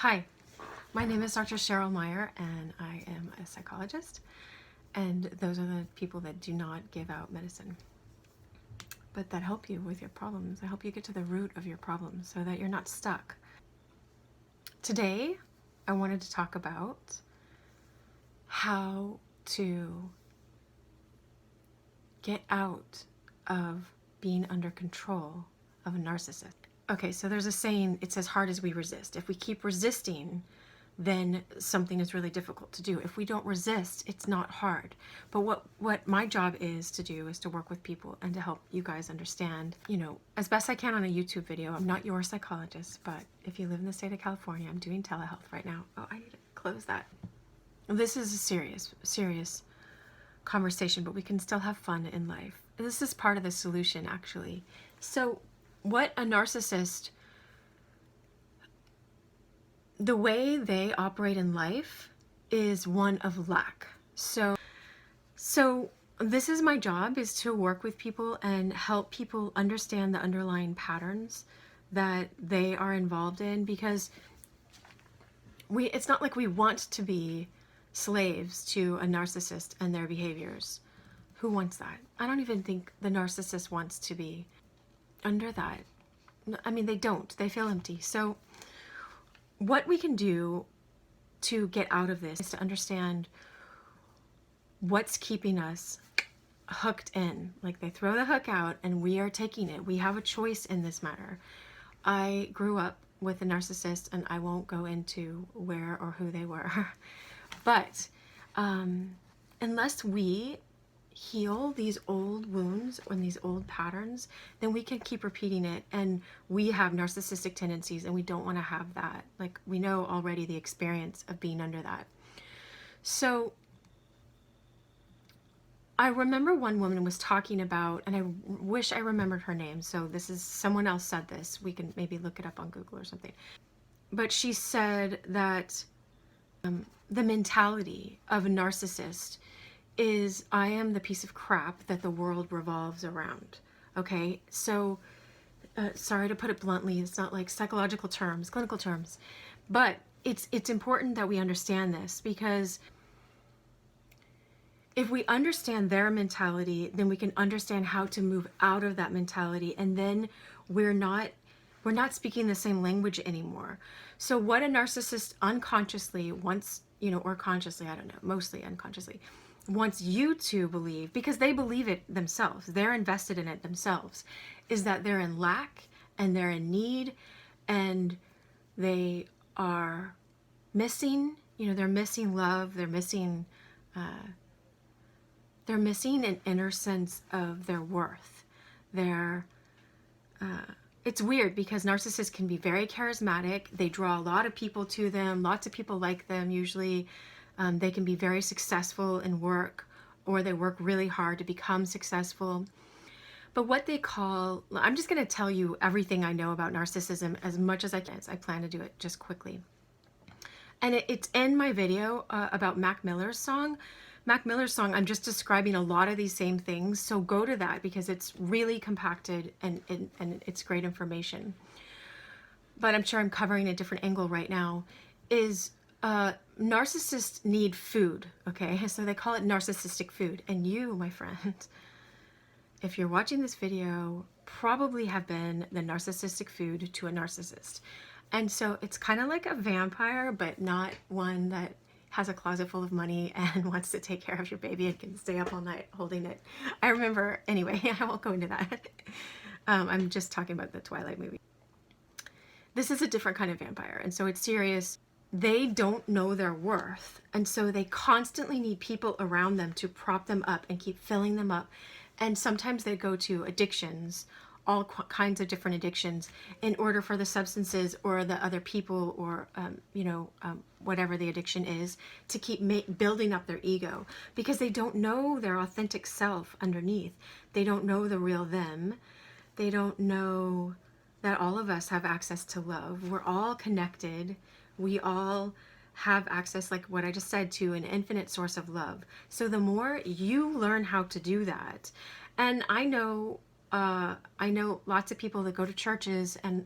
Hi, my name is Dr. Cheryl Meyer, and I am a psychologist, and those are the people that do not give out medicine, but that help you with your problems. I help you get to the root of your problems so that you're not stuck. Today, I wanted to talk about how to get out of being under control of a narcissist. Okay, so there's a saying, it's as hard as we resist. If we keep resisting, then something is really difficult to do. If we don't resist, it's not hard. But what my job is to do is to work with people and to help you guys understand, as best I can on a YouTube video. I'm not your psychologist, but if you live in the state of California, I'm doing telehealth right now. Oh, I need to close that. This is a serious conversation, but we can still have fun in life. This is part of the solution, actually. So what a narcissist, the way they operate in life is one of lack. So this is my job, is to work with people and help people understand the underlying patterns that they are involved in, because it's not like we want to be slaves to a narcissist and their behaviors. Who wants that? I don't even think the narcissist wants to be under that. I mean, they don't. They feel empty. So what we can do to get out of this is to understand what's keeping us hooked in. Like, they throw the hook out and we are taking it. We have a choice in this matter. I grew up with a narcissist, and I won't go into where or who they were. But unless we heal these old wounds and these old patterns, then we can keep repeating it, and we have narcissistic tendencies, and we don't want to have that. Like, we know already the experience of being under that. So I remember one woman was talking about, and I wish I remembered her name, so this is, someone else said this, we can maybe look it up on Google or something, but she said that the mentality of a narcissist is, I am the piece of crap that the world revolves around. Okay, so sorry to put it bluntly, it's not like psychological terms, clinical terms, but it's important that we understand this, because if we understand their mentality, then we can understand how to move out of that mentality, and then we're not speaking the same language anymore. So what a narcissist unconsciously wants, or consciously, I don't know, mostly unconsciously, wants you to believe, because they believe it themselves, they're invested in it themselves, is that they're in lack and they're in need, and they are missing, they're missing love, they're missing an inner sense of their worth. It's weird, because narcissists can be very charismatic. They draw a lot of people to them. Lots of people like them usually. They can be very successful in work, or they work really hard to become successful. But what they call, I'm just going to tell you everything I know about narcissism as much as I can. I plan to do it just quickly. And it's in my video about Mac Miller's song. Mac Miller's song, I'm just describing a lot of these same things. So go to that, because it's really compacted and it's great information. But I'm sure I'm covering a different angle right now. Is narcissists need food, okay? So they call it narcissistic food. And you, my friend, if you're watching this video, probably have been the narcissistic food to a narcissist. And so it's kind of like a vampire, but not one that has a closet full of money and wants to take care of your baby and can stay up all night holding it. I remember, anyway, I won't go into that. I'm just talking about the Twilight movie. This is a different kind of vampire, and so it's serious. They don't know their worth, and so they constantly need people around them to prop them up and keep filling them up. And sometimes they go to addictions, all kinds of different addictions, in order for the substances or the other people, or whatever the addiction is, to keep building up their ego, because they don't know their authentic self underneath. They don't know the real them. They don't know that all of us have access to love. We're all connected. We all have access, like what I just said, to an infinite source of love. So the more you learn how to do that, and I know lots of people that go to churches and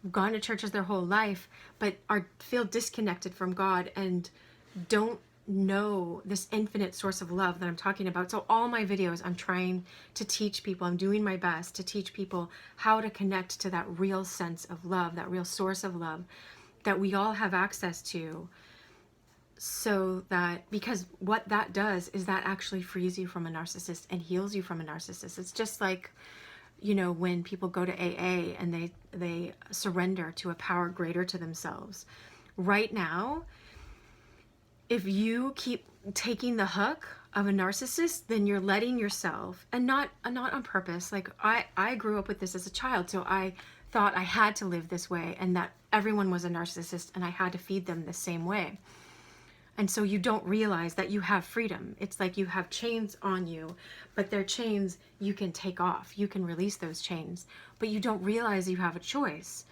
gone to churches their whole life, but feel disconnected from God and don't know this infinite source of love that I'm talking about. So all my videos, I'm trying to teach people, I'm doing my best to teach people how to connect to that real sense of love, that real source of love that we all have access to. So that, because what that does is that actually frees you from a narcissist and heals you from a narcissist. It's just like, you know, when people go to AA and they surrender to a power greater to themselves. Right now, if you keep taking the hook of a narcissist, then you're letting yourself, and not on purpose. Like I grew up with this as a child, so I thought I had to live this way and that everyone was a narcissist and I had to feed them the same way. And so you don't realize that you have freedom. It's like you have chains on you, but they're chains you can take off. You can release those chains, but you don't realize you have a choice.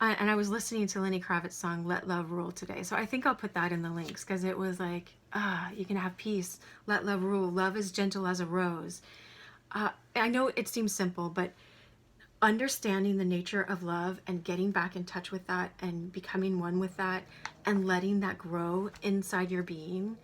And I was listening to Lenny Kravitz's song, Let Love Rule, today. So I think I'll put that in the links, because it was like, you can have peace. Let love rule. Love is gentle as a rose. I know it seems simple, but understanding the nature of love and getting back in touch with that and becoming one with that and letting that grow inside your being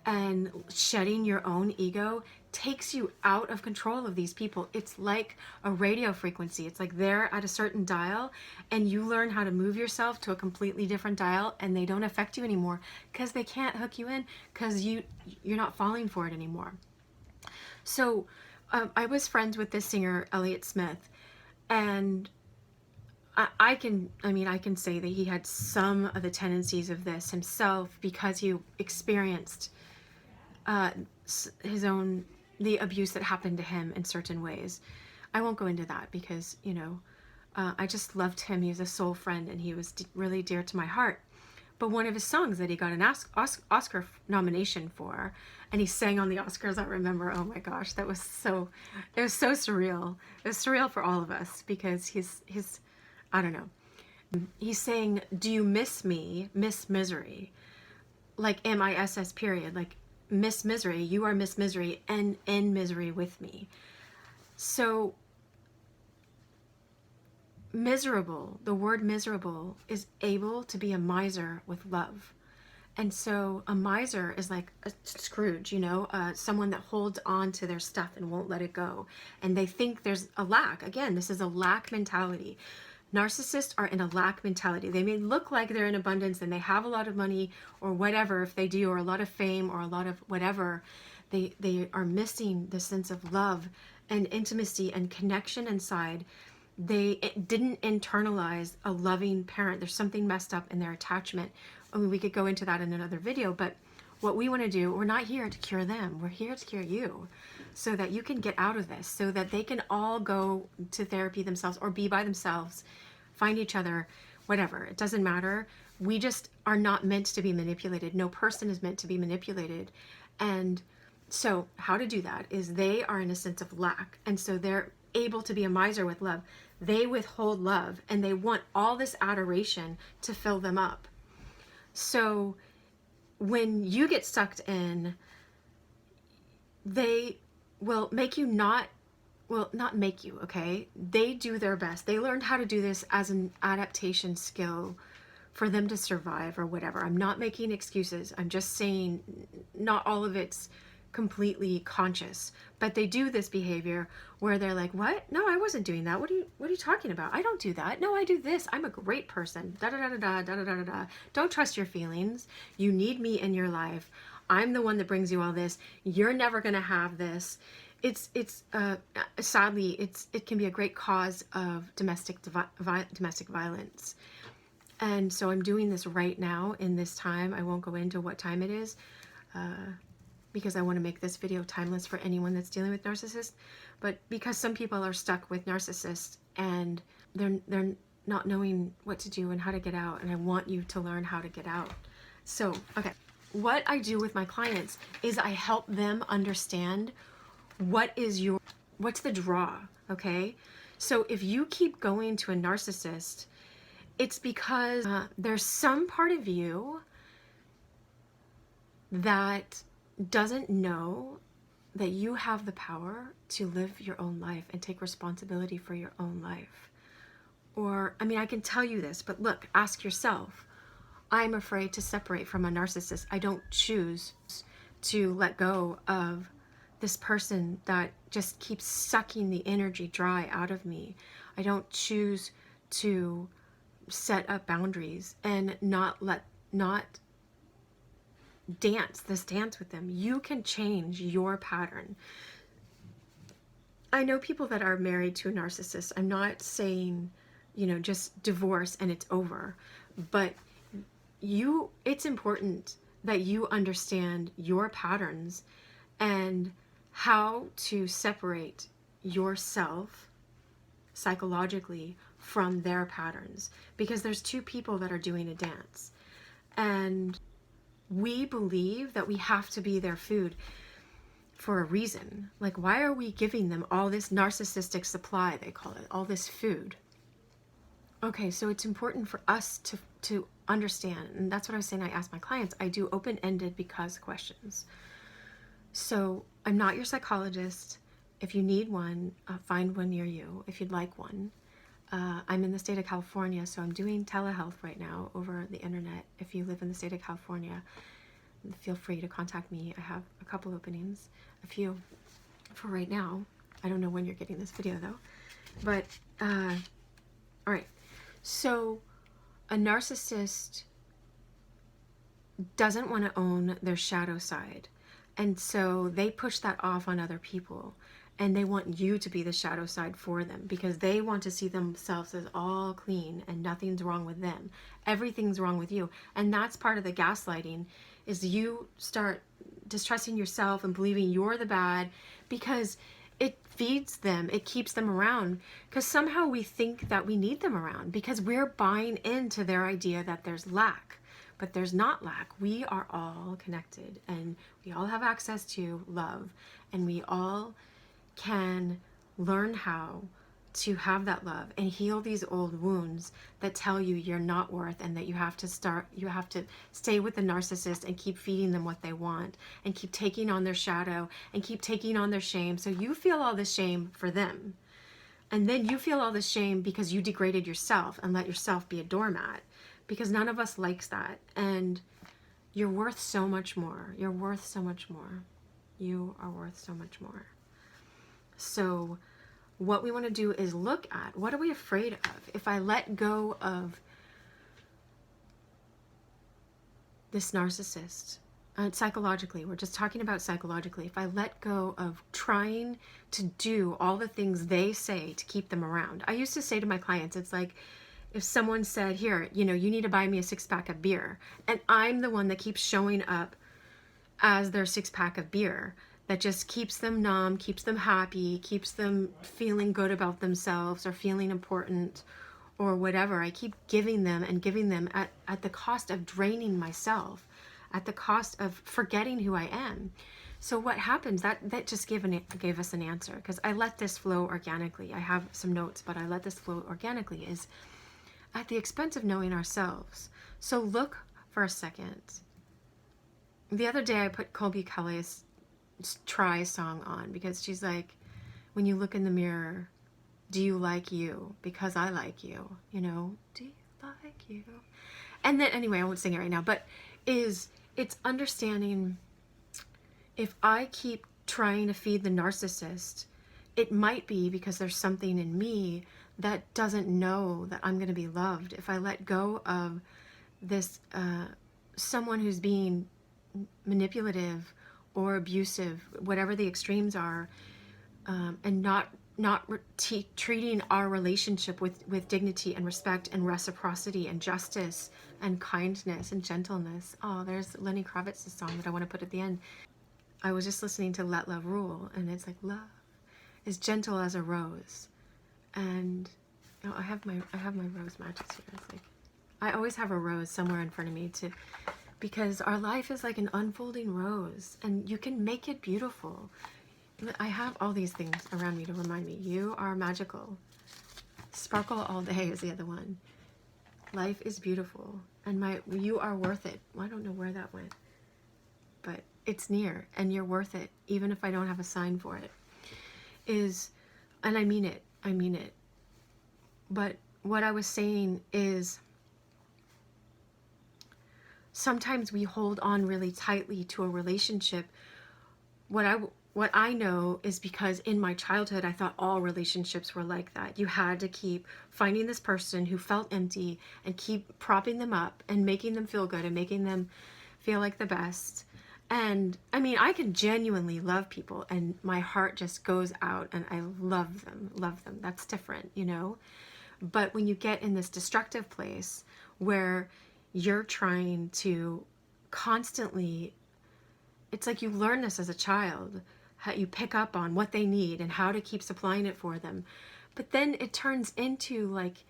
and shedding your own ego takes you out of control of these people. It's like a radio frequency. It's like they're at a certain dial and you learn how to move yourself to a completely different dial and they don't affect you anymore because they can't hook you in because you're not falling for it anymore. So I was friends with this singer, Elliott Smith, and I can say that he had some of the tendencies of this himself because he experienced the abuse that happened to him in certain ways. I won't go into that because, you know, I just loved him. He was a soul friend and he was really dear to my heart. But one of his songs that he got an Oscar nomination for, and he sang on the Oscars, I remember, oh my gosh, it was so surreal. It was surreal for all of us because he's I don't know. He's saying, do you miss me, Miss Misery? Like M-I-S-S period, like Miss Misery, you are Miss Misery and in misery with me. So miserable, the word miserable is able to be a miser with love. And so a miser is like a Scrooge, you know, someone that holds on to their stuff and won't let it go. And they think there's a lack. Again, this is a lack mentality. Narcissists are in a lack mentality. They may look like they're in abundance and they have a lot of money or whatever, if they do, or a lot of fame or a lot of whatever. They are missing the sense of love and intimacy and connection inside. They didn't internalize a loving parent. There's something messed up in their attachment. I mean, we could go into that in another video, but what we want to do, we're not here to cure them. We're here to cure you so that you can get out of this, so that they can all go to therapy themselves or be by themselves, find each other, whatever. It doesn't matter. We just are not meant to be manipulated. No person is meant to be manipulated. And so how to do that is they are in a sense of lack. And so they're able to be a miser with love. They withhold love and they want all this adoration to fill them up. So when you get sucked in, they will make you not make you, okay? They do their best. They learned how to do this as an adaptation skill for them to survive or whatever. I'm not making excuses. I'm just saying not all of it's completely conscious, but they do this behavior where they're like, what? No, I wasn't doing that. What are you talking about? I don't do that. No, I do this. I'm a great person. Da da da da da da da da. Don't trust your feelings. You need me in your life. I'm the one that brings you all this. You're never going to have this. It's sadly, it can be a great cause of domestic violence. And so I'm doing this right now in this time. I won't go into what time it is, because I want to make this video timeless for anyone that's dealing with narcissists. But because some people are stuck with narcissists and they're not knowing what to do and how to get out, and I want you to learn how to get out. So, okay, what I do with my clients is I help them understand what's the draw, okay? So if you keep going to a narcissist, it's because there's some part of you that doesn't know that you have the power to live your own life and take responsibility for your own life. Or, I mean, I can tell you this, but look, ask yourself. I'm afraid to separate from a narcissist. I don't choose to let go of this person that just keeps sucking the energy dry out of me. I don't choose to set up boundaries and not dance this dance with them. You can change your pattern. I know people that are married to a narcissist. I'm not saying, you know, just divorce and it's over, but it's important that you understand your patterns and how to separate yourself psychologically from their patterns, because there's two people that are doing a dance, and we believe that we have to be their food for a reason. Like, why are we giving them all this narcissistic supply, they call it, all this food? Okay, so it's important for us to understand, and that's what I was saying. I ask my clients, I do open-ended because questions. So I'm not your psychologist. If you need one, find one near you if you'd like one. I'm in the state of California, so I'm doing telehealth right now over the internet. If you live in the state of California, feel free to contact me. I have a couple openings, a few for right now. I don't know when you're getting this video though. But, all right. So a narcissist doesn't want to own their shadow side. And so they push that off on other people. And they want you to be the shadow side for them, because they want to see themselves as all clean and nothing's wrong with them. Everything's wrong with you. And that's part of the gaslighting, is you start distrusting yourself and believing you're the bad, because it feeds them, it keeps them around, because somehow we think that we need them around because we're buying into their idea that there's lack. But there's not lack. We are all connected and we all have access to love, and we all can learn how to have that love and heal these old wounds that tell you you're not worth, and that you have to stay with the narcissist and keep feeding them what they want and keep taking on their shadow and keep taking on their shame. So you feel all the shame for them, and then you feel all the shame because you degraded yourself and let yourself be a doormat, because none of us likes that. And you're worth so much more. You're worth so much more. You are worth so much more. So what we want to do is look at, what are we afraid of? If I let go of this narcissist, psychologically, we're just talking about psychologically, if I let go of trying to do all the things they say to keep them around. I used to say to my clients, it's like if someone said, here, you know, you need to buy me a 6-pack of beer, and I'm the one that keeps showing up as their 6-pack of beer, that just keeps them numb, keeps them happy, keeps them feeling good about themselves or feeling important or whatever. I keep giving them and giving them at the cost of draining myself, at the cost of forgetting who I am. So what happens, that just gave us an answer, because I let this flow organically. I have some notes, but I let this flow organically, is at the expense of knowing ourselves. So look for a second. The other day I put Colby Kelly's Try song on, because she's like, when you look in the mirror, do you like you? Because I like you, you know, do you like you? And then, anyway, I won't sing it right now, but it's understanding, if I keep trying to feed the narcissist, it might be because there's something in me that doesn't know that I'm going to be loved. If I let go of this, someone who's being manipulative or abusive, whatever the extremes are, and not treating our relationship with dignity and respect and reciprocity and justice and kindness and gentleness. Oh, there's Lenny Kravitz's song that I want to put at the end. I was just listening to Let Love Rule, and it's like, love is gentle as a rose. And oh, I have my rose matches here. It's like, I always have a rose somewhere in front of me because our life is like an unfolding rose, and you can make it beautiful. I have all these things around me to remind me, you are magical. Sparkle all day is the other one. Life is beautiful, and you are worth it. Well, I don't know where that went, but it's near, and you're worth it, even if I don't have a sign for it. And I mean it. But what I was saying is sometimes we hold on really tightly to a relationship. What I know is because in my childhood, I thought all relationships were like that. You had to keep finding this person who felt empty and keep propping them up and making them feel good and making them feel like the best. And I mean, I can genuinely love people and my heart just goes out and I love them, love them. That's different, you know? But when you get in this destructive place where you're trying to constantly, it's like you learn this as a child, how you pick up on what they need and how to keep supplying it for them. But then it turns into like,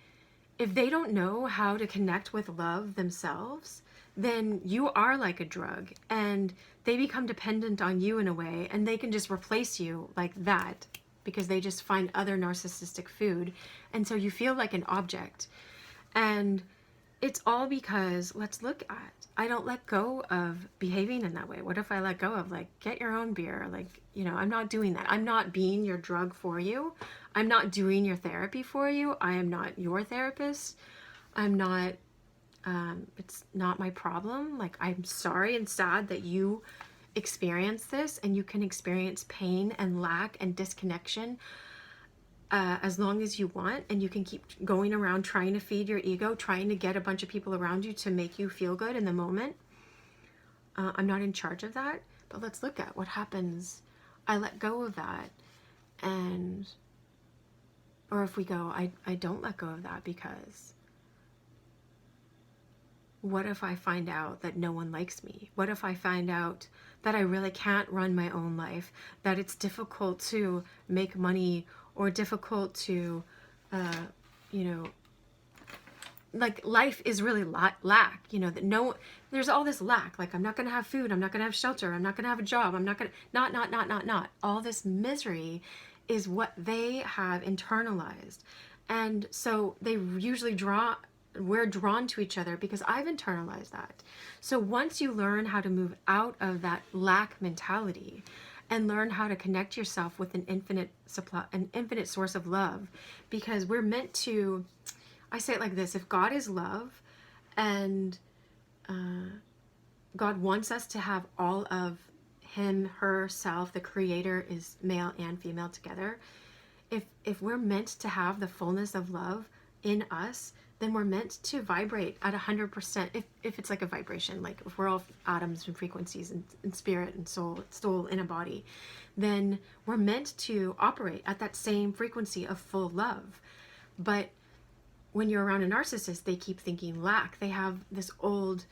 if they don't know how to connect with love themselves, then you are like a drug and they become dependent on you in a way, and they can just replace you like that because they just find other narcissistic food. And so you feel like an object. And it's all because, let's look at, I don't let go of behaving in that way. What if I let go of like, get your own beer? Like, you know, I'm not doing that. I'm not being your drug for you. I'm not doing your therapy for you. I am not your therapist. I'm not, it's not my problem. Like, I'm sorry and sad that you experience this, and you can experience pain and lack and disconnection as long as you want, and you can keep going around trying to feed your ego, trying to get a bunch of people around you to make you feel good in the moment. I'm not in charge of that, but let's look at what happens. I let go of that, and, or if we go, I don't let go of that, because what if I find out that no one likes me? What if I find out that I really can't run my own life, that it's difficult to make money, or difficult to, you know, like life is really lack, you know, that no, there's all this lack, like I'm not going to have food, I'm not going to have shelter, I'm not going to have a job, I'm not going to, not. All this misery is what they have internalized. And so they usually we're drawn to each other because I've internalized that. So once you learn how to move out of that lack mentality and learn how to connect yourself with an infinite supply, an infinite source of love, because we're meant to, I say it like this, if God is love and God wants us to have all of him, herself, the creator is male and female together. If we're meant to have the fullness of love in us, then we're meant to vibrate at 100%. If it's like a vibration, like if we're all atoms and frequencies and spirit and soul in a body, then we're meant to operate at that same frequency of full love. But when you're around a narcissist, they keep thinking lack. They have this old,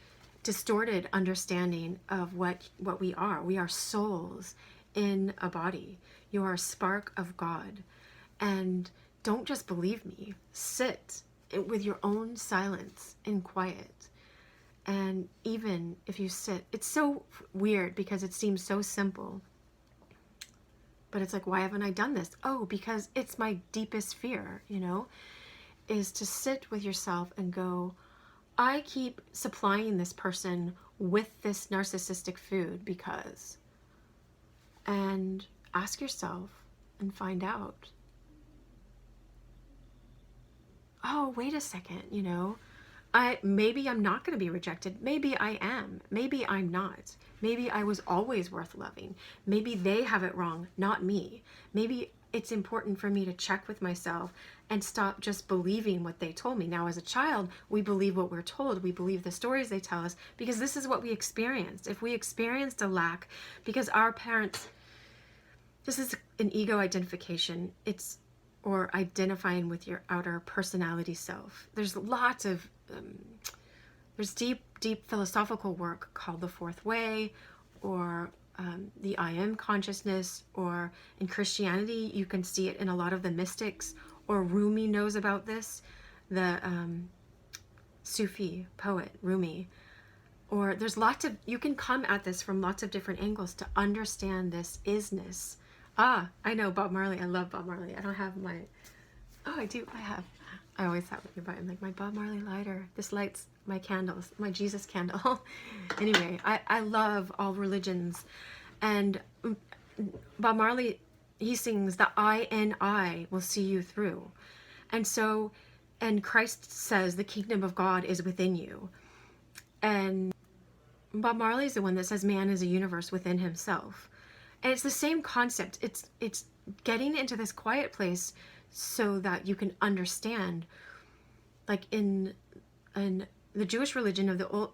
distorted understanding of what we are. We are souls in a body. You are a spark of God. And don't just believe me. Sit with your own silence and quiet. And even if you sit, it's so weird because it seems so simple. But it's like, why haven't I done this? Oh, because it's my deepest fear, you know, is to sit with yourself and go, I keep supplying this person with this narcissistic food because, and ask yourself and find out, oh, wait a second, you know, maybe I'm not going to be rejected. Maybe I am. Maybe I'm not. Maybe I was always worth loving. Maybe they have it wrong, not me. Maybe it's important for me to check with myself and stop just believing what they told me. Now, as a child, we believe what we're told. We believe the stories they tell us because this is what we experienced. If we experienced a lack because our parents, this is an ego identification. It's, or identifying with your outer personality self. There's lots of, there's deep philosophical work called the Fourth Way, or the I Am consciousness, or in Christianity, you can see it in a lot of the mystics, or Rumi knows about this, the Sufi poet, Rumi. Or there's lots of, you can come at this from lots of different angles to understand this isness. Ah, I know Bob Marley. I love Bob Marley. I don't have my, oh, I do. I always have it nearby. I'm like, my Bob Marley lighter. This lights my candles, my Jesus candle. Anyway, I love all religions. And Bob Marley, he sings, the I in I will see you through. And so And Christ says the kingdom of God is within you. And Bob Marley is the one that says man is a universe within himself. And it's the same concept. It's getting into this quiet place so that you can understand, like in the Jewish religion of the old,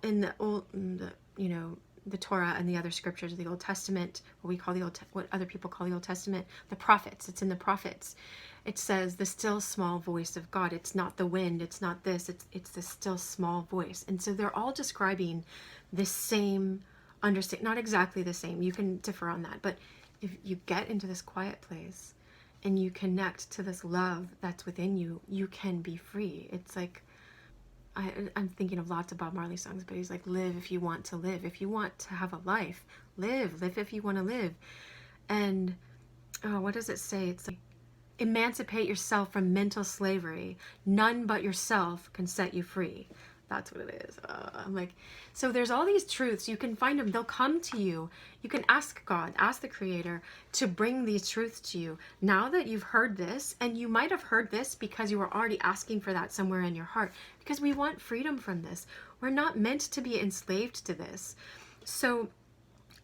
you know, the Torah and the other scriptures of the Old Testament, what other people call the Old Testament, the prophets. It's in the prophets. It says the still small voice of God. It's not the wind. It's not this. It's the still small voice. And so they're all describing the same understand, not exactly the same. You can differ on that, but if you get into this quiet place and you connect to this love that's within you, you can be free. It's like, I'm thinking of lots of Bob Marley songs, but he's like, live if you want to live. If you want to have a life, live if you want to live. And what does it say? It's like, emancipate yourself from mental slavery. None but yourself can set you free. That's what it is. I'm like, so there's all these truths. You can find them. They'll come to you. You can ask God, ask the Creator to bring these truths to you. Now that you've heard this, and you might have heard this because you were already asking for that somewhere in your heart, because we want freedom from this. We're not meant to be enslaved to this. So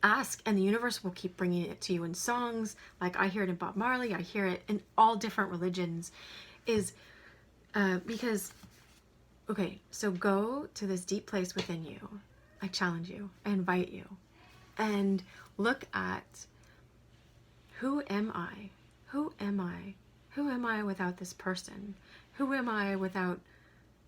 ask, and the universe will keep bringing it to you in songs. Like I hear it in Bob Marley. I hear it in all different religions. Because okay, so go to this deep place within you. I challenge you, I invite you, and look at, who am I? Who am I? Who am I without this person? Who am I without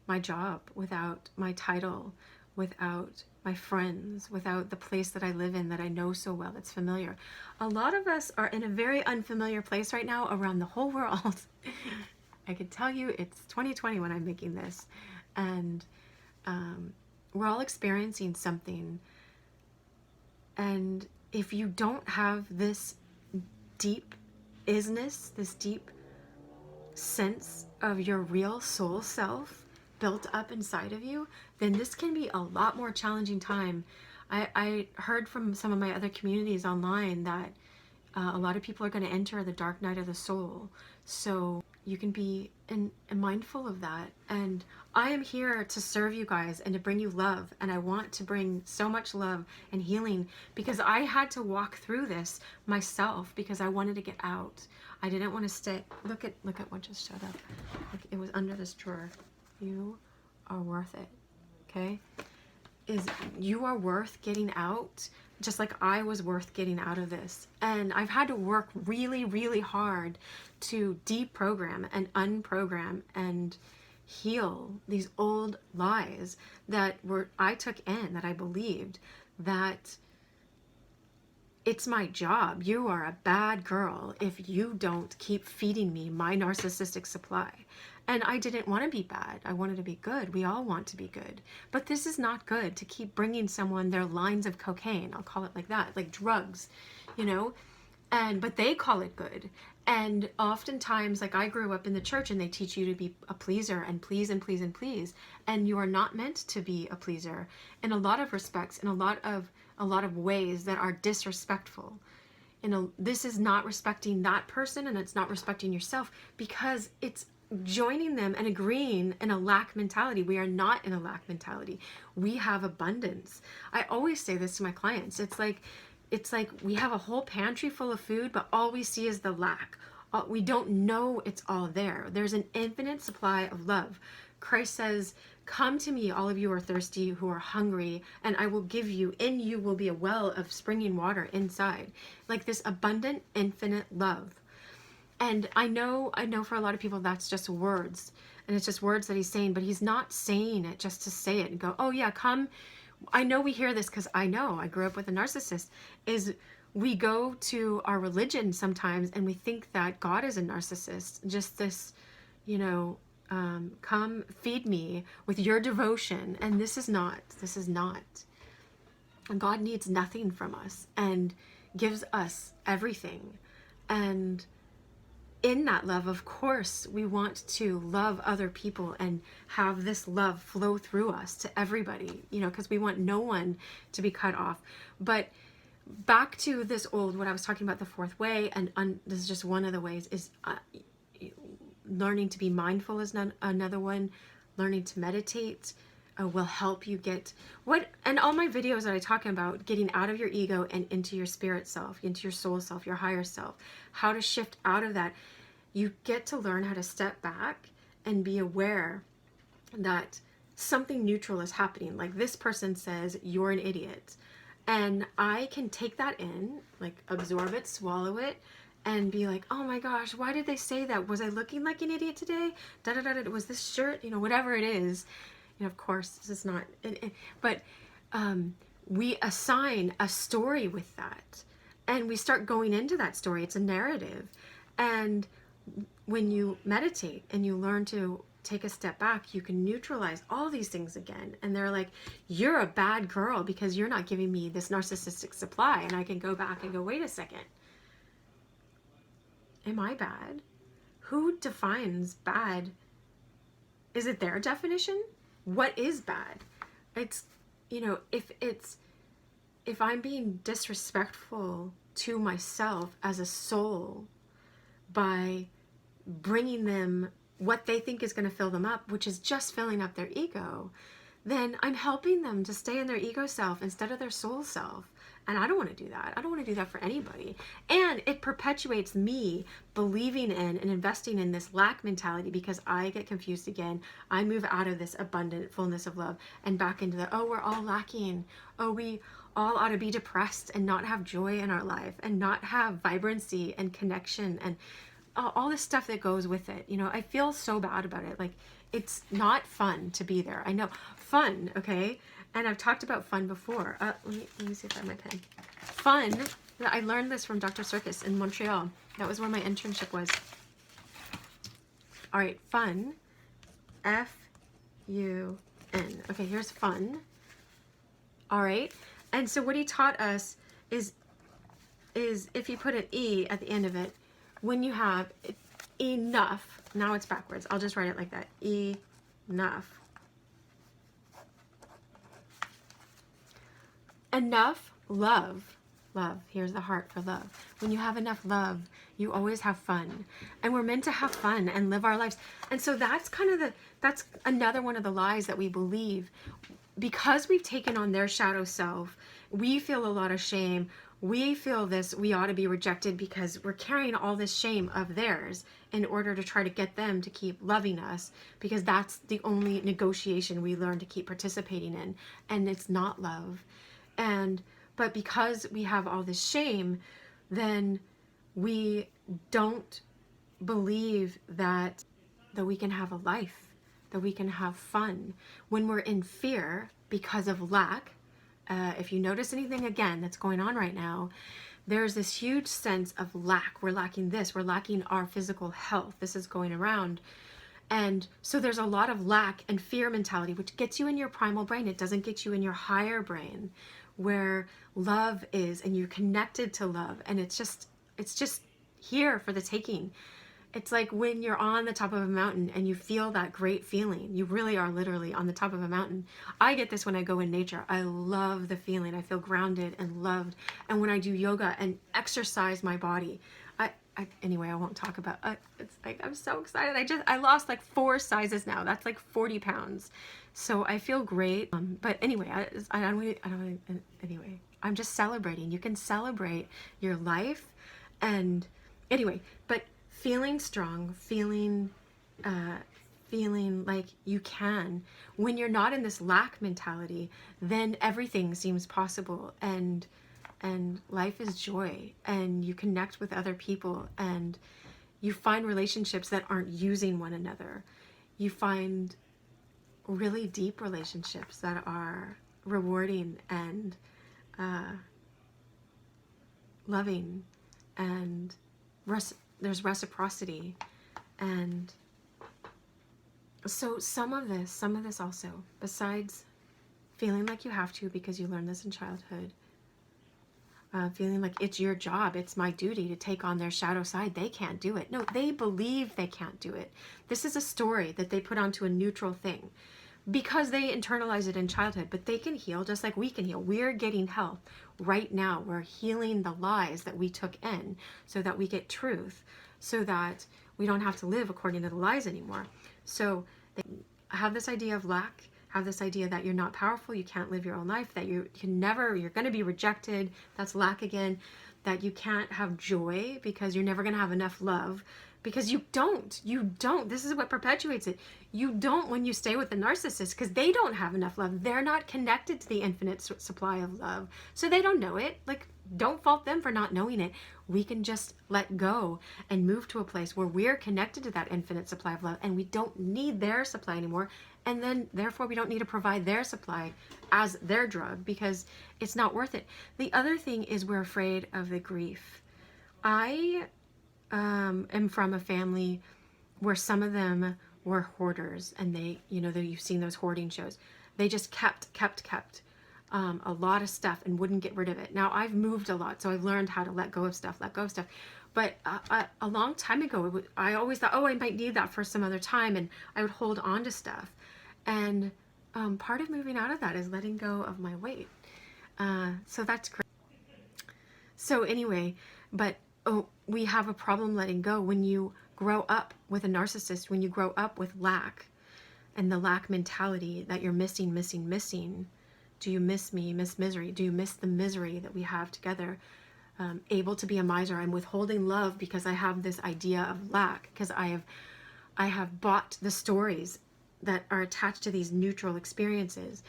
my job, without my title, without my friends, without the place that I live in that I know so well, that's familiar? A lot of us are in a very unfamiliar place right now around the whole world. I can tell you it's 2020 when I'm making this. And we're all experiencing something. And if you don't have this deep isness, this deep sense of your real soul self built up inside of you, then this can be a lot more challenging time. I heard from some of my other communities online that a lot of people are going to enter the dark night of the soul. So you can be mindful of that. And I am here to serve you guys and to bring you love. And I want to bring so much love and healing, because I had to walk through this myself because I wanted to get out. I didn't want to stay. Look at what just showed up. Like, it was under this drawer. You are worth it. Okay? You are worth getting out, just like I was worth getting out of this. And I've had to work really, really hard to deprogram and unprogram and heal these old lies that I took in, that I believed that it's my job. You are a bad girl if you don't keep feeding me my narcissistic supply. And I didn't want to be bad. I wanted to be good. We all want to be good. But this is not good, to keep bringing someone their lines of cocaine. I'll call it like that, like drugs, you know? But they call it good. And oftentimes, like, I grew up in the church and they teach you to be a pleaser and please and please and please. And you are not meant to be a pleaser in a lot of respects, in a lot of ways that are disrespectful. This is not respecting that person, and it's not respecting yourself, because it's joining them and agreeing in a lack mentality. We are not in a lack mentality. We have abundance. I always say this to my clients. It's like we have a whole pantry full of food, but all we see is the lack. We don't know it's all there. There's an infinite supply of love. Christ says, come to me, all of you are thirsty, who are hungry, and I will give you. In you will be a well of springing water inside. Like this abundant, infinite love. And I know for a lot of people that's just words, and it's just words that he's saying, but he's not saying it just to say it and go, oh yeah, come. I know we hear this because I grew up with a narcissist, is we go to our religion sometimes and we think that God is a narcissist, just this, come feed me with your devotion. And this is not. And God needs nothing from us and gives us everything. And in that love, of course, we want to love other people and have this love flow through us to everybody, because we want no one to be cut off. But back to this what I was talking about, the fourth way, and this is just one of the ways, is learning to be mindful is another one. Learning to meditate will help you get and all my videos that I talk about getting out of your ego and into your spirit self, into your soul self, your higher self, how to shift out of that. You get to learn how to step back and be aware that something neutral is happening. Like this person says, you're an idiot. And I can take that in, like absorb it, swallow it, and be like, oh my gosh, why did they say that? Was I looking like an idiot today? Da da da da. Was this shirt, whatever it is. Of course, this is not, but we assign a story with that. And we start going into that story. It's a narrative. And when you meditate and you learn to take a step back, you can neutralize all these things again. And they're like, you're a bad girl because you're not giving me this narcissistic supply. And I can go back and go, wait a second. Am I bad? Who defines bad? Is it their definition? What is bad? It's, if I'm being disrespectful to myself as a soul by bringing them what they think is going to fill them up, which is just filling up their ego, then I'm helping them to stay in their ego self instead of their soul self. And I don't want to do that. I don't want to do that for anybody. And it perpetuates me believing in and investing in this lack mentality because I get confused again. I move out of this abundant fullness of love and back into the, oh, we're all lacking. Oh, we all ought to be depressed and not have joy in our life and not have vibrancy and connection and all this stuff that goes with it. I feel so bad about it. Like, it's not fun to be there. I know. Fun, okay? And I've talked about fun before. Let me see if I have my pen. Fun, I learned this from Dr. Circus in Montreal. That was where my internship was. All right, fun, F-U-N. Okay, here's fun. All right, and so what he taught us is if you put an E at the end of it, when you have enough, now it's backwards. I'll just write it like that, enough. Enough love. Here's the heart for love. When you have enough love, you always have fun. And we're meant to have fun and live our lives. And so that's that's another one of the lies that we believe. Because we've taken on their shadow self, we feel a lot of shame. We feel we ought to be rejected because we're carrying all this shame of theirs in order to try to get them to keep loving us, because that's the only negotiation we learn to keep participating in. And it's not love. But because we have all this shame, then we don't believe that we can have a life, that we can have fun. When we're in fear because of lack, if you notice anything again that's going on right now, there's this huge sense of lack. We're lacking this, we're lacking our physical health. This is going around. And so there's a lot of lack and fear mentality, which gets you in your primal brain. It doesn't get you in your higher brain, where love is and you're connected to love, and it's just here for the taking. It's like when you're on the top of a mountain and you feel that great feeling. You really are literally on the top of a mountain. I get this when I go in nature. I love the feeling. I feel grounded and loved. And when I do yoga and exercise my body, anyway, I won't talk about it's like I'm so excited. I lost like 4 sizes now. That's like 40 pounds. So I feel great. But anyway, anyway, I'm just celebrating. You can celebrate your life. And anyway, but feeling strong, feeling like you can, when you're not in this lack mentality, then everything seems possible, and life is joy, and you connect with other people, and you find relationships that aren't using one another. You find really deep relationships that are rewarding and loving, and there's reciprocity. And so some of this also, besides feeling like you have to because you learned this in childhood, feeling like it's your job, it's my duty to take on their shadow side. They can't do it. No, they believe they can't do it. This is a story that they put onto a neutral thing because they internalize it in childhood, but they can heal just like we can heal. We're getting health right now. We're healing the lies that we took in so that we get truth, so that we don't have to live according to the lies anymore. So they have this idea of lack, have this idea that you're not powerful, you can't live your own life, that you can never, you're going to be rejected, that's lack again, that you can't have joy because you're never going to have enough love, because you don't, this is what perpetuates it. You don't when you stay with the narcissist, because they don't have enough love. They're not connected to the infinite supply of love, so they don't know it. Like, don't fault them for not knowing it. We can just let go and move to a place where we're connected to that infinite supply of love, and we don't need their supply anymore. And then therefore we don't need to provide their supply as their drug, because it's not worth it. The other thing is we're afraid of the grief. I am from a family where some of them were hoarders, and they, you've seen those hoarding shows. They just kept a lot of stuff and wouldn't get rid of it. Now I've moved a lot, so I've learned how to let go of stuff. But a long time ago, I always thought, oh, I might need that for some other time, and I would hold on to stuff. And part of moving out of that is letting go of my weight. So that's great. So anyway, but we have a problem letting go when you grow up with a narcissist, when you grow up with lack and the lack mentality that you're missing. Do you miss me, miss misery? Do you miss the misery that we have together? Able to be a miser. I'm withholding love because I have this idea of lack, because I have bought the stories that are attached to these neutral experiences.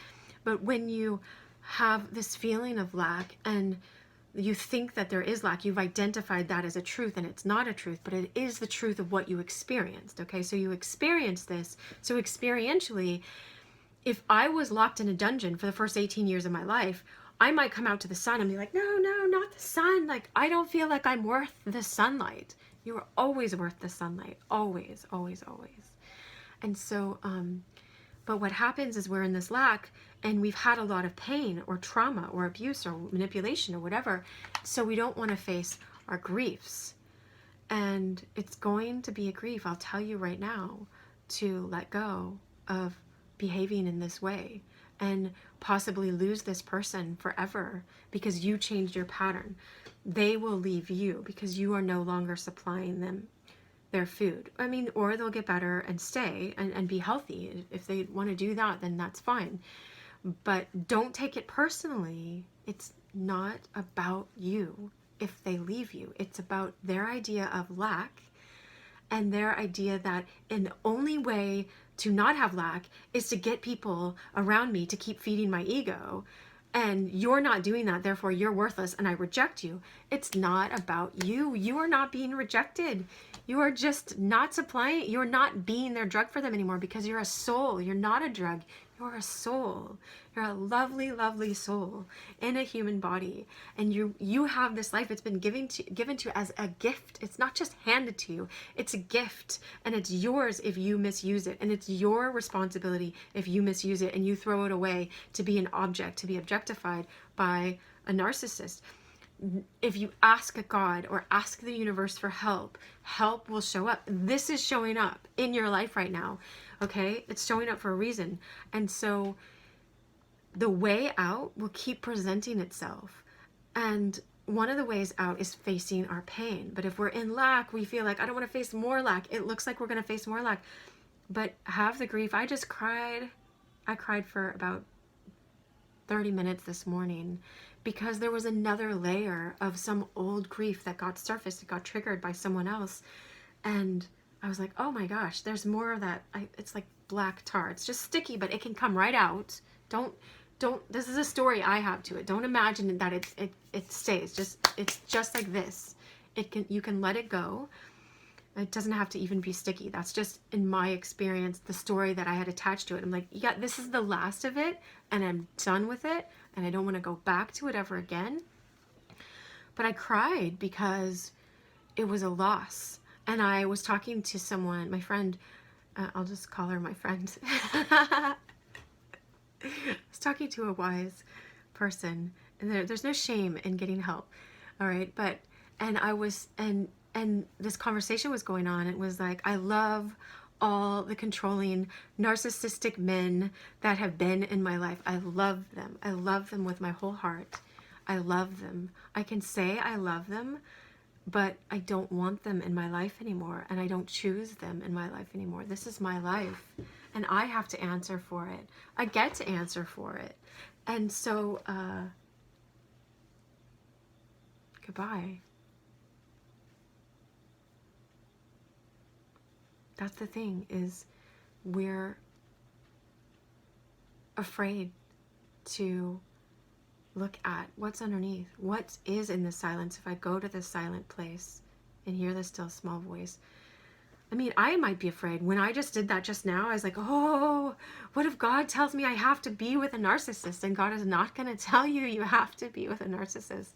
But when you have this feeling of lack and you think that there is lack, you've identified that as a truth, and it's not a truth, but it is the truth of what you experienced. Okay, so you experience this. So experientially, if I was locked in a dungeon for the first 18 years of my life, I might come out to the sun and be like, no, not the sun. Like, I don't feel like I'm worth the sunlight. You are always worth the sunlight. Always, always, always. And so, but what happens is we're in this lack, and we've had a lot of pain or trauma or abuse or manipulation or whatever. So we don't want to face our griefs. And it's going to be a grief, I'll tell you right now, to let go of behaving in this way and possibly lose this person forever because you changed your pattern. They will leave you because you are no longer supplying them their food. I mean, or they'll get better and stay and be healthy. If they want to do that, then that's fine. But don't take it personally. It's not about you if they leave you. It's about their idea of lack and their idea that the only way to not have lack is to get people around me to keep feeding my ego. And you're not doing that, therefore you're worthless and I reject you. It's not about you. You are not being rejected. You are just not supplying, you're not being their drug for them anymore because you're a soul. You're not a drug. You're a soul. You're a lovely, lovely soul in a human body. And you have this life. It's been given to you as a gift. It's not just handed to you. It's a gift. And it's yours if you misuse it. And it's your responsibility if you misuse it and you throw it away to be an object, to be objectified by a narcissist. If you ask a God or ask the universe for help, help will show up. This is showing up in your life right now. Okay? It's showing up for a reason. And so the way out will keep presenting itself. And one of the ways out is facing our pain. But if we're in lack, we feel like, I don't want to face more lack. It looks like we're going to face more lack. But have the grief. I just cried. I cried for about 30 minutes this morning because there was another layer of some old grief that got surfaced. It got triggered by someone else. And I was like, oh my gosh, there's more of that. It's like black tar. It's just sticky, but it can come right out. Don't, this is a story I have to it. Don't imagine that it stays. It's just like this. You can let it go. It doesn't have to even be sticky. That's just, in my experience, the story that I had attached to it. I'm like, yeah, this is the last of it, and I'm done with it, and I don't want to go back to it ever again. But I cried because it was a loss. And I was talking to someone, my friend, I'll just call her my friend. I was talking to a wise person, and there's no shame in getting help, all right? And this conversation was going on. It was like, I love all the controlling narcissistic men that have been in my life. I love them. I love them with my whole heart. I love them. I can say I love them but I don't want them in my life anymore, and I don't choose them in my life anymore. This is my life, and I have to answer for it. I get to answer for it. And so, goodbye. That's the thing, is we're afraid to look at what's underneath. What is in the silence? If I go to the silent place and hear the still small voice. I mean, I might be afraid. When I just did that just now, I was like, oh, what if God tells me I have to be with a narcissist? And God is not going to tell you you have to be with a narcissist.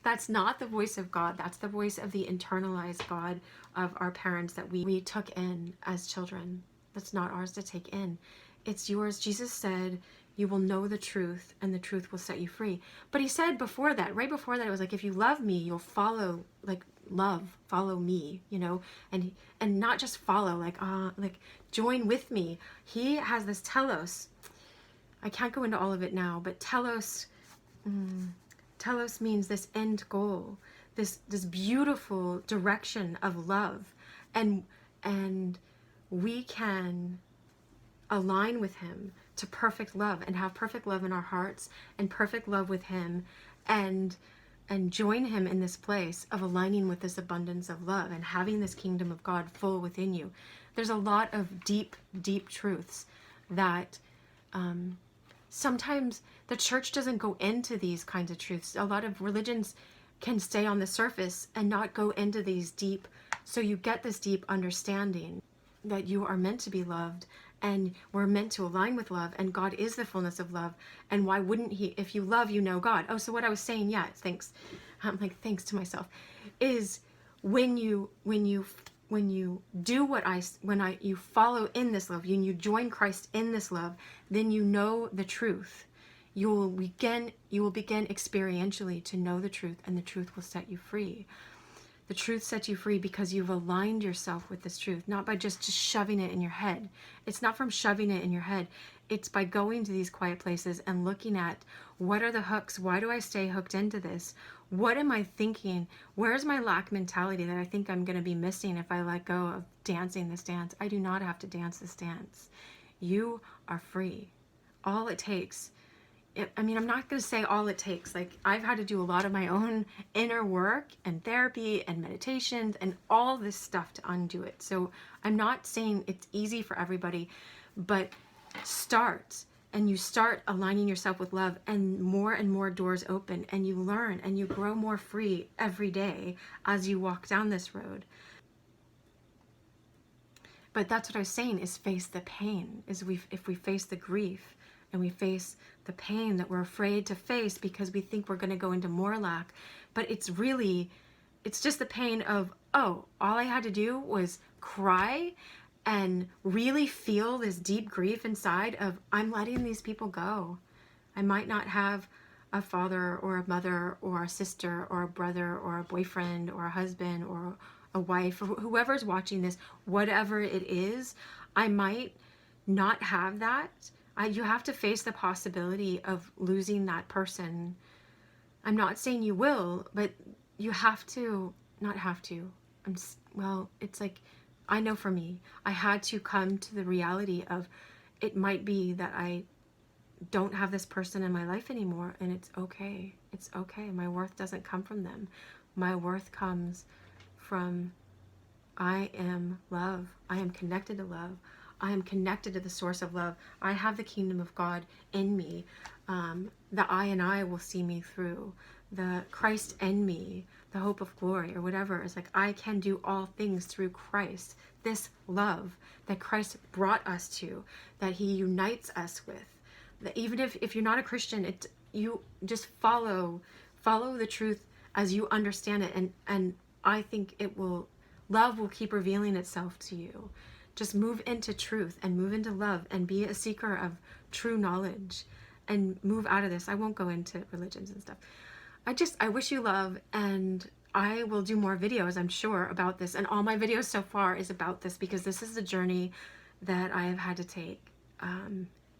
That's not the voice of God. That's the voice of the internalized God of our parents that we took in as children. That's not ours to take in. It's yours. Jesus said, you will know the truth, and the truth will set you free. But he said before that, right before that, it was like, if you love me, you'll follow, like, follow me, you know, and not just follow, like join with me. He has this telos. I can't go into all of it now, but telos means this end goal, this beautiful direction of love, and we can align with him to perfect love and have perfect love in our hearts and perfect love with him, and join him in this place of aligning with this abundance of love and having this kingdom of God full within you. There's a lot of deep truths that sometimes the church doesn't go into these kinds of truths. A lot of religions can stay on the surface and not go into these deep. So you get this deep understanding that you are meant to be loved, and we're meant to align with love, and God is the fullness of love. And why wouldn't he? If you love, you know God. Oh, so what I was saying, yeah, thanks. I'm like, thanks to myself, is when you do what you follow in this love, you join Christ in this love, then you know the truth. You will begin experientially to know the truth, and the truth will set you free. The truth sets you free because you've aligned yourself with this truth, not by just shoving it in your head. It's not from shoving it in your head. It's by going to these quiet places and looking at, what are the hooks? Why do I stay hooked into this? What am I thinking? Where's my lack mentality that I think I'm going to be missing if I let go of dancing this dance? I do not have to dance this dance. You are free. All it takes, I mean, I'm not going to say all it takes. Like, I've had to do a lot of my own inner work and therapy and meditations and all this stuff to undo it. So I'm not saying it's easy for everybody, but start, and you start aligning yourself with love, and more doors open, and you learn and you grow more free every day as you walk down this road. But that's what I was saying, is face the pain. If we face the grief, and we face the pain that we're afraid to face because we think we're going to go into more lack, but it's just the pain of, oh, all I had to do was cry and really feel this deep grief inside of, I'm letting these people go. I might not have a father or a mother or a sister or a brother or a boyfriend or a husband or a wife, or whoever's watching this, whatever it is, I might not have that. You have to face the possibility of losing that person. I'm not saying you will, but you have to, not have to. Well, it's like, I know for me, I had to come to the reality of, it might be that I don't have this person in my life anymore, and it's okay. It's okay. My worth doesn't come from them. My worth comes from, I am love. I am connected to love. I am connected to the source of love. I have the kingdom of God in me. The I and I will see me through. The Christ in me, the hope of glory, or whatever. It's like, I can do all things through Christ. This love that Christ brought us to, that he unites us with. That even if you're not a Christian, you just follow the truth as you understand it. And I think love will keep revealing itself to you. Just move into truth and move into love and be a seeker of true knowledge and move out of this. I won't go into religions and stuff. I wish you love, and I will do more videos, I'm sure, about this. And all my videos so far is about this, because this is the journey that I have had to take.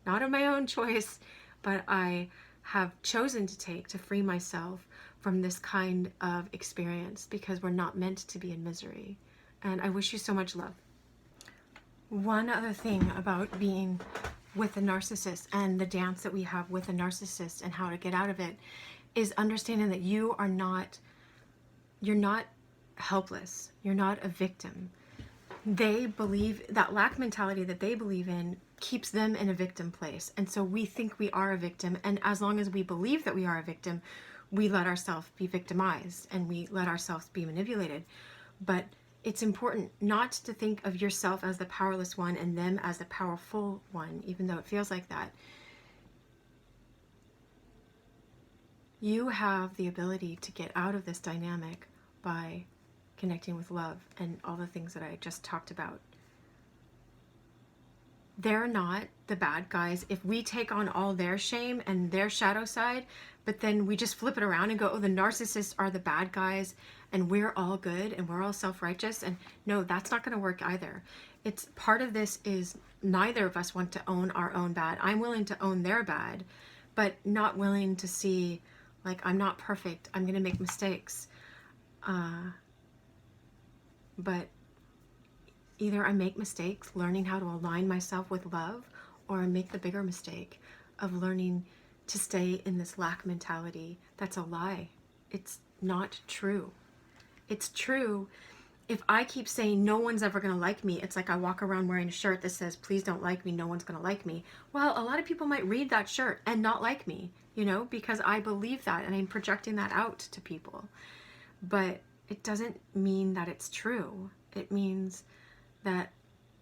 Not of my own choice, but I have chosen to take to free myself from this kind of experience, because we're not meant to be in misery. And I wish you so much love. One other thing about being with a narcissist and the dance that we have with a narcissist and how to get out of it is understanding that you're not helpless. You're not a victim. They believe that lack mentality that they believe in keeps them in a victim place. And so we think we are a victim. And as long as we believe that we are a victim, we let ourselves be victimized and we let ourselves be manipulated. But it's important not to think of yourself as the powerless one and them as the powerful one, even though it feels like that. You have the ability to get out of this dynamic by connecting with love and all the things that I just talked about. They're not the bad guys. If we take on all their shame and their shadow side, but then we just flip it around and go, oh, the narcissists are the bad guys and we're all good and we're all self-righteous. And no, that's not going to work either. It's part of this is neither of us want to own our own bad. I'm willing to own their bad, but not willing to see, like, I'm not perfect. I'm going to make mistakes. But either I make mistakes learning how to align myself with love, or I make the bigger mistake of learning to stay in this lack mentality. That's a lie. It's not true. It's true. If I keep saying no one's ever going to like me, it's like I walk around wearing a shirt that says, please don't like me, no one's going to like me. Well, a lot of people might read that shirt and not like me, you know, because I believe that and I'm projecting that out to people. But it doesn't mean that it's true. It means that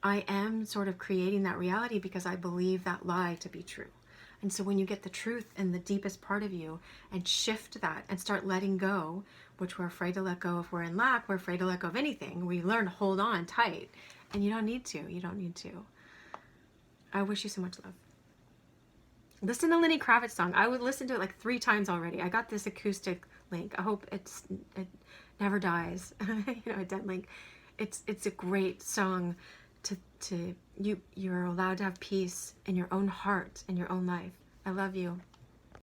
I am sort of creating that reality because I believe that lie to be true. And so when you get the truth in the deepest part of you and shift that and start letting go, which we're afraid to let go if we're in lack, we're afraid to let go of anything. We learn to hold on tight, and you don't need to. You don't need to. I wish you so much love. Listen to Lenny Kravitz song. I would listen to it like 3 times already. I got this acoustic link. I hope it never dies. You know, a dead link. It's a great song you're allowed to have peace in your own heart, in your own life. I love you.